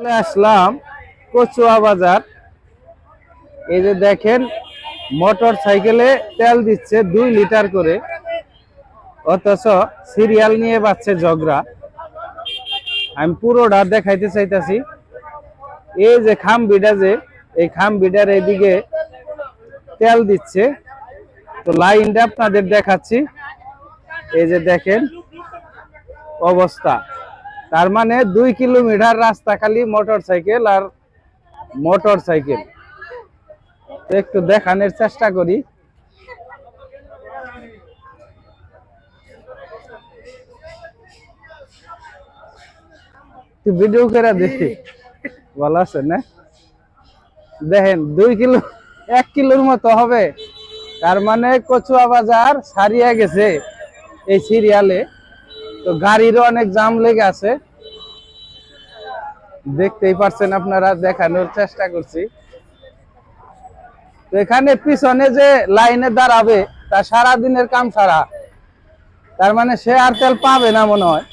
চলে আসলাম কচুয়া বাজার। এই যে দেখেন মোটর সাইকেলে তেল দিচ্ছে 2 লিটার করে, অথচ সিরিয়াল নিয়ে পাচ্ছে ঝগড়া। আমি পুরোটা দেখাইতে চাইতাছি। এই যে খাম্বিটা, যে এই খাম্বিটার এইদিকে তেল দিচ্ছে, তো লাইনটা আপনাদের দেখাচ্ছি। এই যে দেখেন অবস্থা, তার মানে 2 কিলোমিটার রাস্তা খালি মোটর সাইকেল আর মোটর সাইকেল। একটু দেখানোর চেষ্টা করি। ভিডিও করে দেখি, ভালো আছে না? দেখেন 2 কিলো 1 কিলোর মতো হবে, তার মানে কচুয়া বাজার ছাড়িয়ে গেছে এই সিরিয়ালে। তো গাড়িরও অনেক জাম লেগে আছে, দেখতেই পারছেন আপনারা, দেখানোর চেষ্টা করছি। তো এখানে পিছনে যে লাইনে দাঁড়াবে তা সারা দিনের কাম সারা, তার মানে সে আর তেল পাবে না মনে হয়।